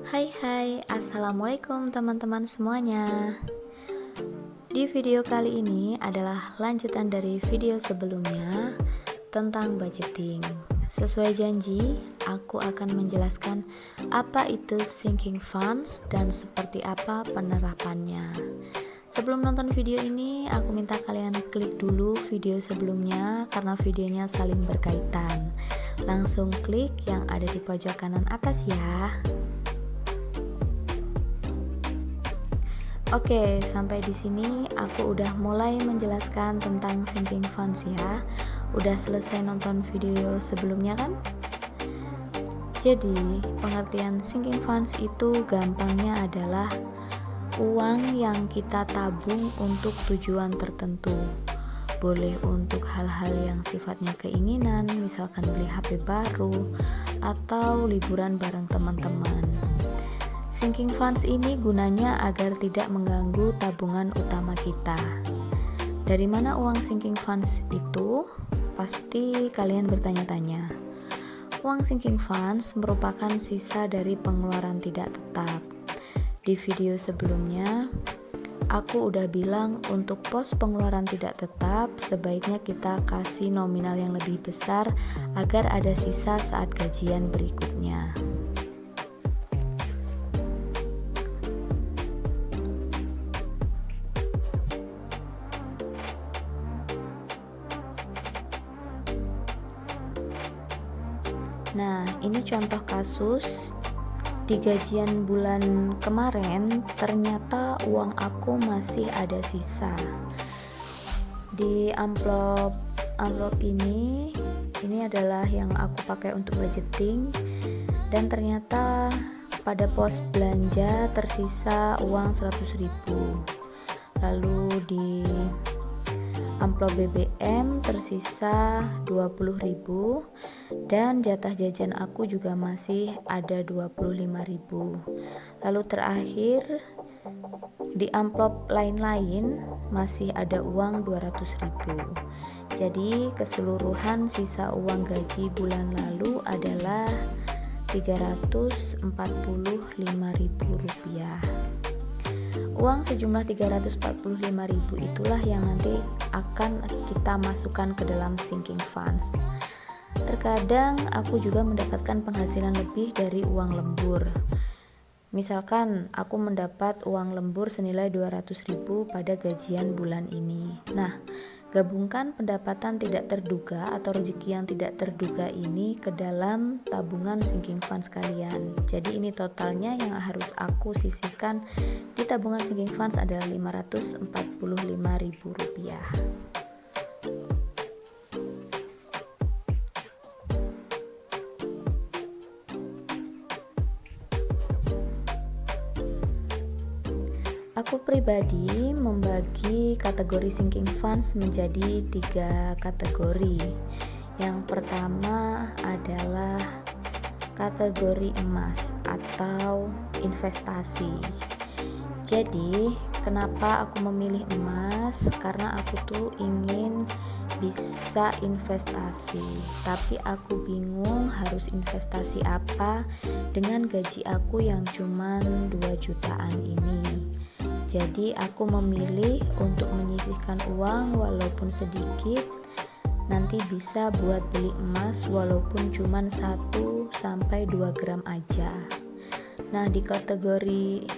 Hai, assalamualaikum teman-teman semuanya. Di video kali ini adalah lanjutan dari video sebelumnya tentang budgeting. Sesuai janji, aku akan menjelaskan apa itu sinking funds dan seperti apa penerapannya. Sebelum nonton video ini, aku minta kalian klik dulu video sebelumnya karena videonya saling berkaitan. Langsung klik yang ada di pojok kanan atas ya. Oke, sampai di sini aku udah mulai menjelaskan tentang sinking funds ya. Udah selesai nonton video sebelumnya kan? Jadi, pengertian sinking funds itu gampangnya adalah uang yang kita tabung untuk tujuan tertentu. Boleh untuk hal-hal yang sifatnya keinginan, misalkan beli HP baru atau liburan bareng teman-teman. Sinking funds ini gunanya agar tidak mengganggu tabungan utama kita. Dari mana uang sinking funds itu? Pasti kalian bertanya-tanya. Uang sinking funds merupakan sisa dari pengeluaran tidak tetap. Di video sebelumnya, aku udah bilang untuk pos pengeluaran tidak tetap sebaiknya kita kasih nominal yang lebih besar agar ada sisa saat gajian berikutnya. Nah, ini contoh kasus di gajian bulan kemarin ternyata uang aku masih ada sisa. Di amplop ini adalah yang aku pakai untuk budgeting dan ternyata pada pos belanja tersisa uang 100.000. Lalu di amplop BBM tersisa 20.000 dan jatah jajan aku juga masih ada 25.000. Lalu terakhir di amplop lain-lain masih ada uang 200.000. Jadi keseluruhan sisa uang gaji bulan lalu adalah 345.000 rupiah. Uang sejumlah 345.000 itulah yang nanti akan kita masukkan ke dalam sinking funds. Terkadang aku juga mendapatkan penghasilan lebih dari uang lembur. Misalkan aku mendapat uang lembur senilai 200.000 pada gajian bulan ini. Nah, gabungkan pendapatan tidak terduga atau rezeki yang tidak terduga ini ke dalam tabungan sinking funds kalian. Jadi ini totalnya yang harus aku sisihkan di tabungan sinking funds adalah 545.000 rupiah. Aku pribadi membagi kategori sinking funds menjadi 3 kategori. Yang pertama adalah kategori emas atau investasi. Jadi, kenapa aku memilih emas? Karena aku tuh ingin bisa investasi, tapi aku bingung harus investasi apa dengan gaji aku yang cuman 2 jutaan ini. Jadi aku memilih untuk menyisihkan uang walaupun sedikit, nanti bisa buat beli emas walaupun cuman 1-2 gram aja. Nah, di kategori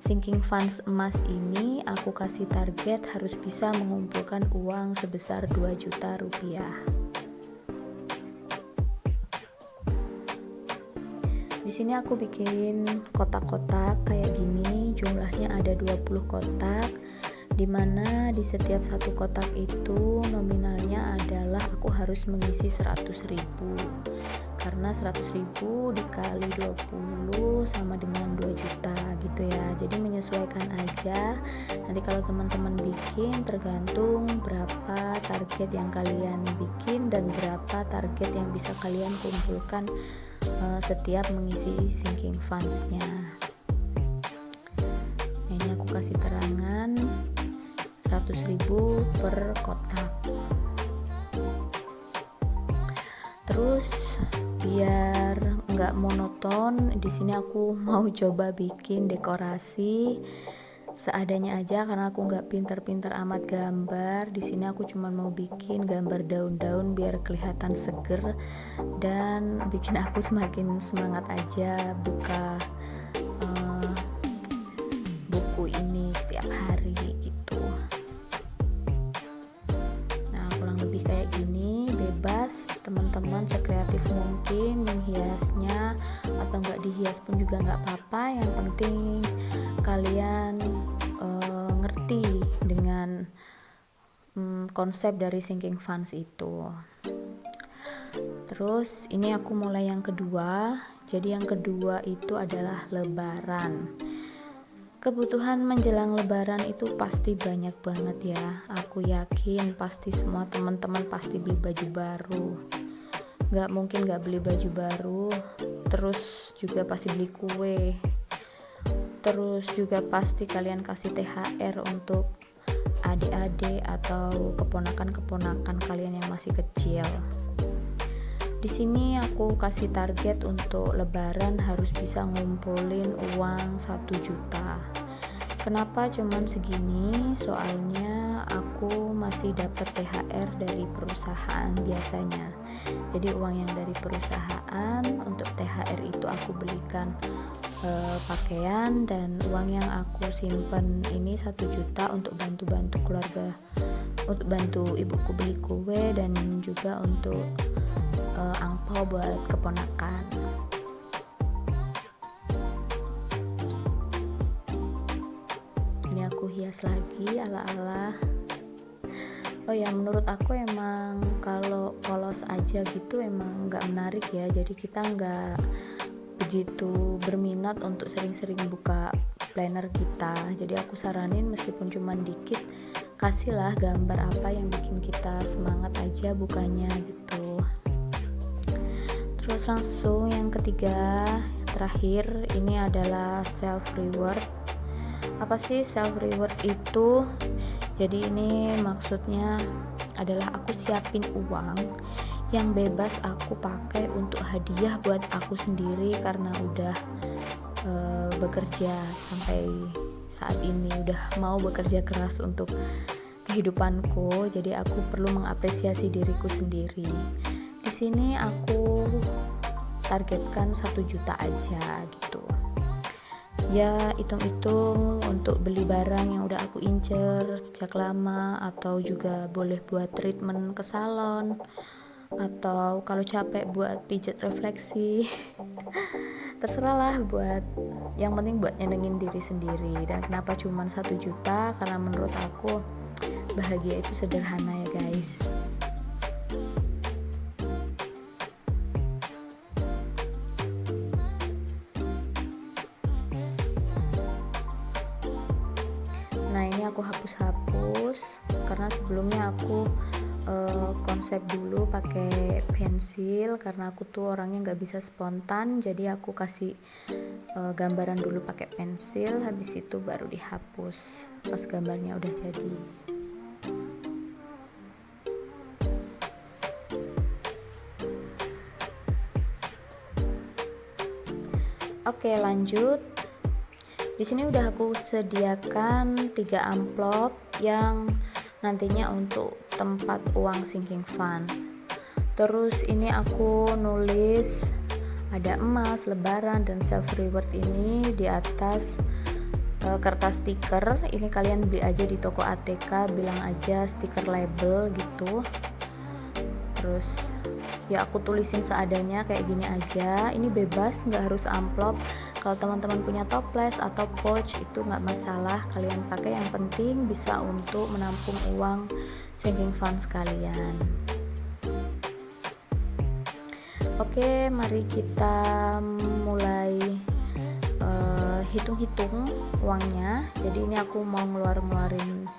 sinking funds emas ini aku kasih target harus bisa mengumpulkan uang sebesar 2 juta rupiah. Di sini aku bikin kotak-kotak kayak gini, jumlahnya ada 20 kotak, dimana di setiap satu kotak itu nominalnya adalah aku harus mengisi 100.000, karena 100.000 dikali 20 sama dengan 2 juta gitu ya. Jadi menyesuaikan aja, nanti kalau teman-teman bikin tergantung berapa target yang kalian bikin dan berapa target yang bisa kalian kumpulkan setiap mengisi sinking funds-nya. Ini aku kasih terangan 100.000 per kotak. Terus biar nggak monoton, di sini aku mau coba bikin dekorasi seadanya aja karena aku nggak pinter-pinter amat gambar. Di sini aku cuma mau bikin gambar daun-daun biar kelihatan seger dan bikin aku semakin semangat aja buka buku ini setiap hari gitu. Nah, kurang lebih kayak gini, bebas teman-teman sekreatif mungkin menghiasnya, atau nggak dihias pun juga nggak apa-apa. Yang penting kalian ngerti dengan konsep dari Sinking Funds itu. Terus ini aku mulai yang kedua. Jadi yang kedua itu adalah Lebaran. Kebutuhan menjelang Lebaran itu pasti banyak banget ya. Aku yakin pasti semua teman-teman pasti beli baju baru. Gak mungkin gak beli baju baru. Terus juga pasti beli kue. Terus juga pasti kalian kasih THR untuk adik-adik atau keponakan-keponakan kalian yang masih kecil. Di sini aku kasih target untuk Lebaran harus bisa ngumpulin uang 1 juta. Kenapa cuman segini? Soalnya aku masih dapat THR dari perusahaan biasanya. Jadi uang yang dari perusahaan untuk THR itu aku belikan pakaian, dan uang yang aku simpen ini 1 juta untuk bantu-bantu keluarga, untuk bantu ibuku beli kue dan juga untuk angpau buat keponakan. Ini aku hias lagi ala-ala. Oh ya, menurut aku emang kalau polos aja gitu emang nggak menarik ya. Jadi kita nggak begitu berminat untuk sering-sering buka planner kita. Jadi aku saranin meskipun cuma dikit, kasihlah gambar apa yang bikin kita semangat aja bukanya gitu. Terus langsung yang ketiga, terakhir, ini adalah self reward. Apa sih self reward itu? Jadi ini maksudnya adalah aku siapin uang yang bebas aku pakai untuk hadiah buat aku sendiri karena udah bekerja sampai saat ini, udah mau bekerja keras untuk kehidupanku. Jadi aku perlu mengapresiasi diriku sendiri. Di sini aku targetkan 1 juta aja gitu. Ya hitung-hitung untuk beli barang yang udah aku incer sejak lama, atau juga boleh buat treatment ke salon, atau kalau capek buat pijat refleksi. Terserah lah, buat yang penting buat nyenengin diri sendiri. Dan kenapa cuma 1 juta? Karena menurut aku bahagia itu sederhana ya guys. Nah ini aku hapus-hapus karena sebelumnya aku konsep dulu pakai pensil karena aku tuh orangnya nggak bisa spontan. Jadi aku kasih gambaran dulu pakai pensil, habis itu baru dihapus pas gambarnya udah jadi. Oke lanjut. Di sini udah aku sediakan 3 amplop yang nantinya untuk tempat uang Sinking Funds. Terus ini aku nulis ada emas, lebaran, dan self reward ini di atas kertas stiker. Ini kalian beli aja di toko ATK, bilang aja stiker label gitu. Terus ya aku tulisin seadanya kayak gini aja. Ini bebas, nggak harus amplop. Kalau teman-teman punya toples atau pouch itu nggak masalah, kalian pakai. Yang penting bisa untuk menampung uang Sinking Funds kalian. Oke, mari kita mulai hitung-hitung uangnya. Jadi ini aku mau ngeluarin.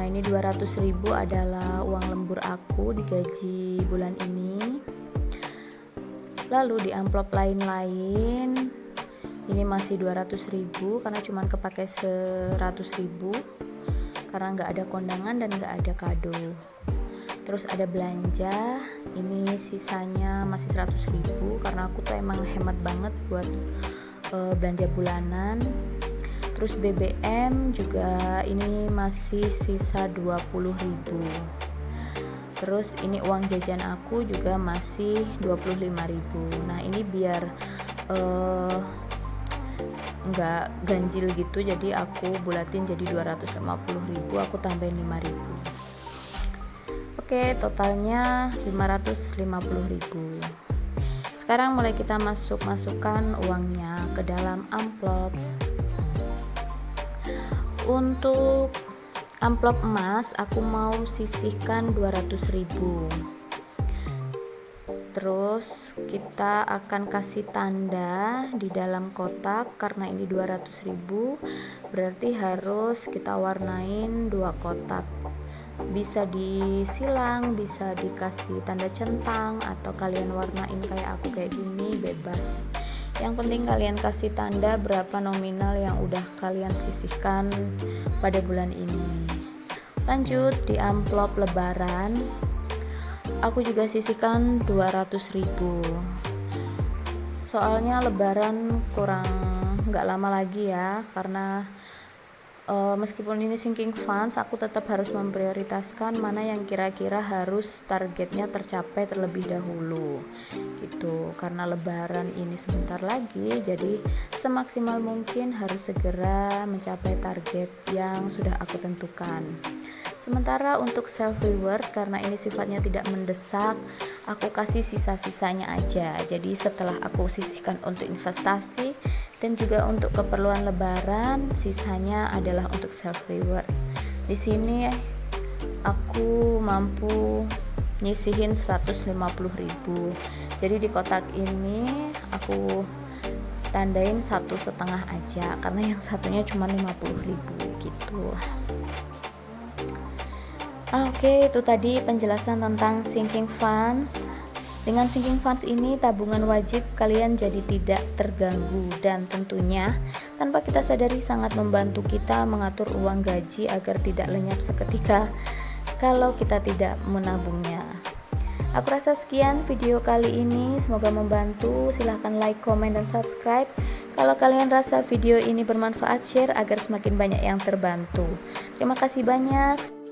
Nah ini 200.000 adalah uang lembur aku di gaji bulan ini. Lalu di amplop lain-lain ini masih 200.000 karena cuma kepake 100.000 karena nggak ada kondangan dan nggak ada kado. Terus ada belanja, ini sisanya masih 100.000 karena aku tuh emang hemat banget buat belanja bulanan. Terus BBM juga ini masih sisa 20.000. Terus ini uang jajan aku juga masih 25.000. Nah ini biar nggak ganjil gitu, jadi aku bulatin jadi 250.000, aku tambahin 5.000. Oke, totalnya 550.000. Sekarang mulai kita masukkan uangnya ke dalam amplop. Untuk amplop emas aku mau sisihkan 200.000. Terus kita akan kasih tanda di dalam kotak, karena ini 200.000 berarti harus kita warnain 2 kotak. Bisa disilang, bisa dikasih tanda centang, atau kalian warnain kayak aku kayak gini, bebas. Yang penting kalian kasih tanda berapa nominal yang udah kalian sisihkan pada bulan ini. Lanjut, di amplop lebaran aku juga sisihkan 200.000. Soalnya lebaran kurang nggak lama lagi ya, karena meskipun ini sinking funds, aku tetap harus memprioritaskan mana yang kira-kira harus targetnya tercapai terlebih dahulu gitu, karena lebaran ini sebentar lagi, jadi semaksimal mungkin harus segera mencapai target yang sudah aku tentukan. Sementara untuk self reward, karena ini sifatnya tidak mendesak, aku kasih sisa-sisanya aja. Jadi setelah aku sisihkan untuk investasi dan juga untuk keperluan lebaran, sisanya adalah untuk self reward. Di sini aku mampu nyisihin 150.000. Jadi di kotak ini aku tandain 1,5 aja, karena yang satunya cuma 50.000 gitu. Oke, itu tadi penjelasan tentang sinking funds. Dengan sinking funds ini, tabungan wajib kalian jadi tidak terganggu, dan tentunya tanpa kita sadari sangat membantu kita mengatur uang gaji agar tidak lenyap seketika kalau kita tidak menabungnya. Aku rasa sekian video kali ini, semoga membantu. Silahkan like, komen, dan subscribe. Kalau kalian rasa video ini bermanfaat, share agar semakin banyak yang terbantu. Terima kasih banyak.